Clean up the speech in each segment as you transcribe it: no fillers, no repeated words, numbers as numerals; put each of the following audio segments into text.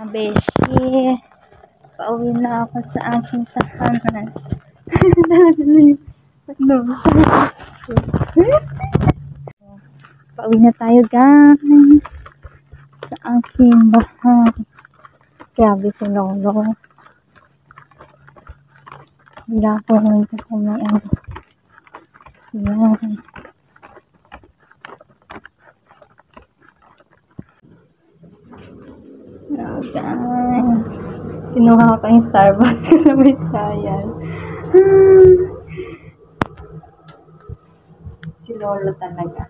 beshi. Pauwi na ako sa aking tahanan. Talaga na yung pauwi na tayo, guys. Sa aking bahay. Grabe si Lolo. Wala ko naman kasi may ano. Yan. Oh, guys. Kinuha ko yung Starbucks ko sa may sayan. Si Lolo talaga.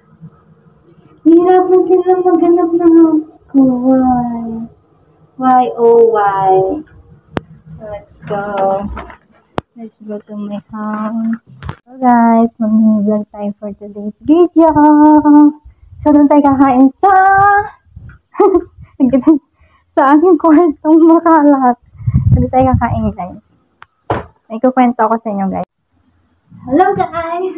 Hirapan sila maghanap ng house ko. Why? Oh, why? Let's go. Let's go to my house. So guys, mag-vlog tayo for today's video. So doon tayo kakain sa sa aking kwartong makalat. Doon tayo kakain, guys. May kukwento ako sa inyo, guys. Hello guys!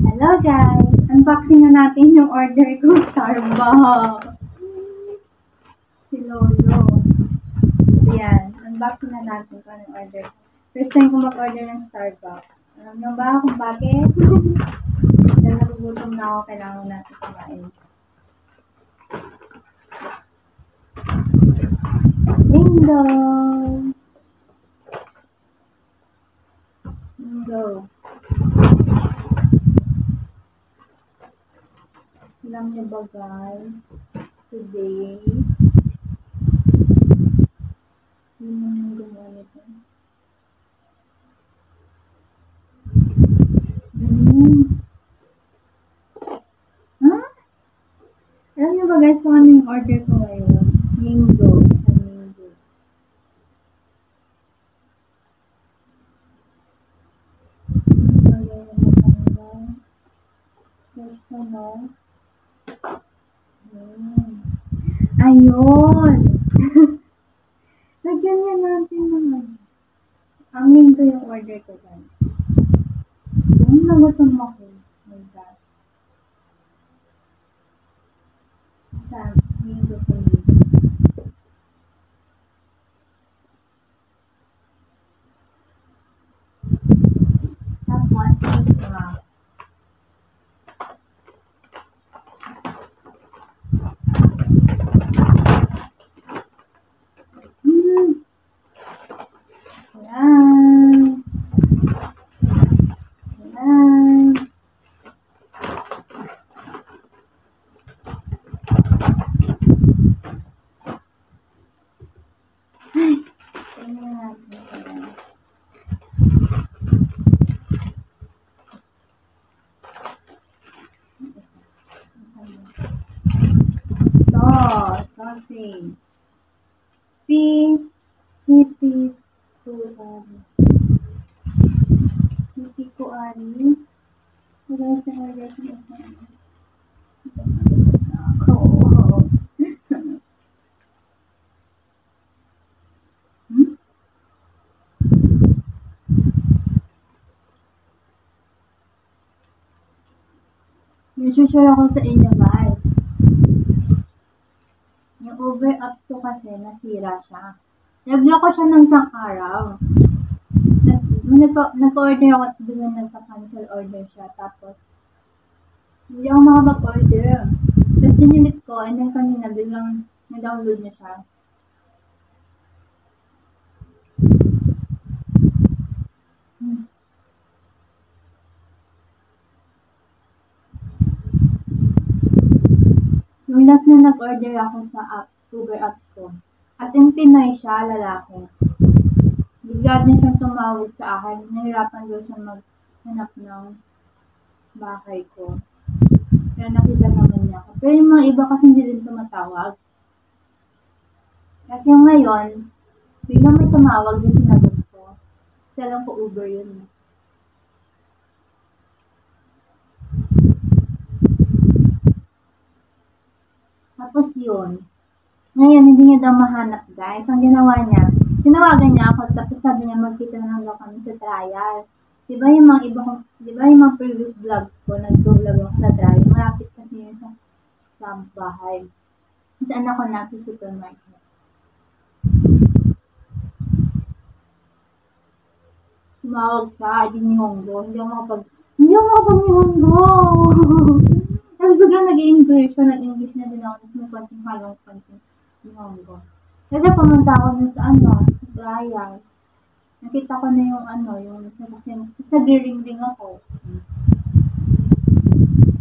Hello guys! Unboxing na natin yung order ko sa Starbucks. Si Lolo. Ayan. Unboxing na natin kung anong order. First time ko mag-order ng Starbucks. Alam nyo ba kung bakit? Dahil nagugutom na ako, kailangan natin kumain. Bingo! Bingo! Alam nyo ba guys? Today, yun yung gumawa nito. Huh? Alam nyo ba guys kung ano yung order ko ngayon? Mingo. Mingo. Ayun! Lagyan niya natin naman. Ang mingo yung order ko guys. Kung nagutom ako, my God. Sa mingo ko mingo. Tapos, sausage. Pipi kuari. Wala sa order ko. Share ako sa inyo guys. Yung over-ups ko kasi nasira siya. Nag-lock ko siya ng isang araw. Nag-order ako at biglang nagpa-cancel order siya. Tapos, hindi ako makapag-order. Tapos dinilit ko and then kanina biglang na-download niya siya. Yung last na nag-order ako sa app, Uber apps ko. As in Pinoy siya, lalaki. Bigla din siyang tumawag sa akin. Nahirapan daw siya maghanap ng bahay ko. Kaya nakita naman niya ako. Pero yung mga iba kasi hindi din tumatawag. Kasi yung ngayon, bigla may tumawag din sinagot ko. Kasi alam ko Uber yun. Tapos yun. Ngayon, hindi niya daw mahanap guys. Ang ginawa niya, tinawagan niya ako, tapos sabi niya magkita na lang daw kami sa trial. Diba yung mga iba kong, diba yung mga previous vlogs ko, nag-vlog ako sa trial. Malapit kasi yun sa bahay. Kasi anak ko na sa supermarket. tumawag siya, di Nihongo. Hindi ako makapag-Nihongo. Tapos biglang nag-i-English siya, nag-English na din ako, tapos may konting halong konting Nihongo. Kasi pumunta ako dun sa sa trial. Nakita ko na yung sasakyan. Tapos nag-ring-ring ako.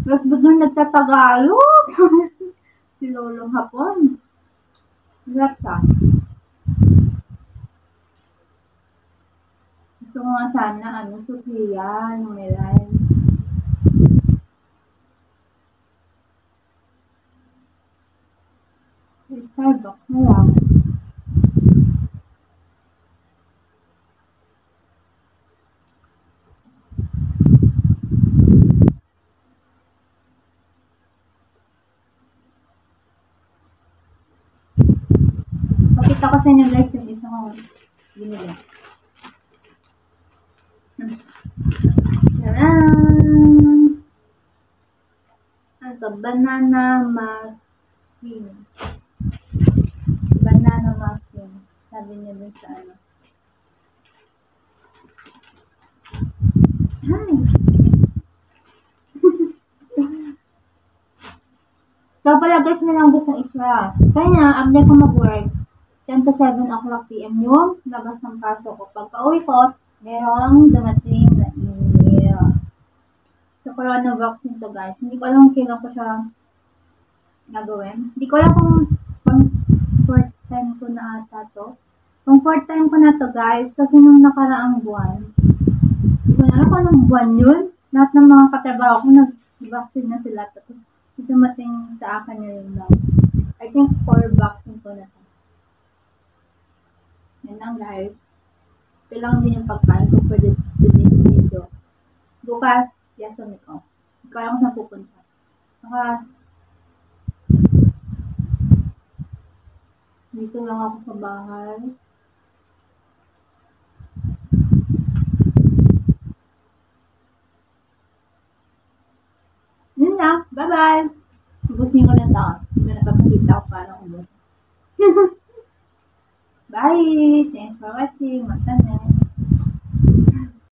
Tapos biglang nagtatagalog. Si Lolong Hapon. Hirap siya. Gusto ko nga sana, Sophia, numeral. Starbucks na lang. Pakita ko sa inyo guys yung isa kong binili. Charan! Ano to? Banana muffin. Banana muffin. Sabi niya dun sa Hi! So pala guys, may lang gusto isa. Kaya, after ko mag-work, 10 to 7 o'clock PM yung labas ng pasok ko. Pagka-uwi ko, merong dumating na email. So, corona vaccine to guys. Hindi ko alam kung kailan ko siya gagawin. Hindi ko alam kung fourth time ko na ata to. Kung fourth time ko na to guys, kasi nung nakaraang buwan, hindi ko na alam kung anong buwan yun. Lahat ng mga katrabaho ko nag-vaccine na sila. Tapos, dumating sa akin yun lang. I think 4 vaccine ko na to. Yan lang guys. Kailangan din yung pagkain ko for this video. Bukas, yasumi ko. Hindi ko alam kung saan pupunta. Saka, dito lang ako sa bahay. Yun na. Bye-bye! Ubus niyo ko na ito. May napapakita ko parang ubus. Bye! Thanks for watching. Magtanet.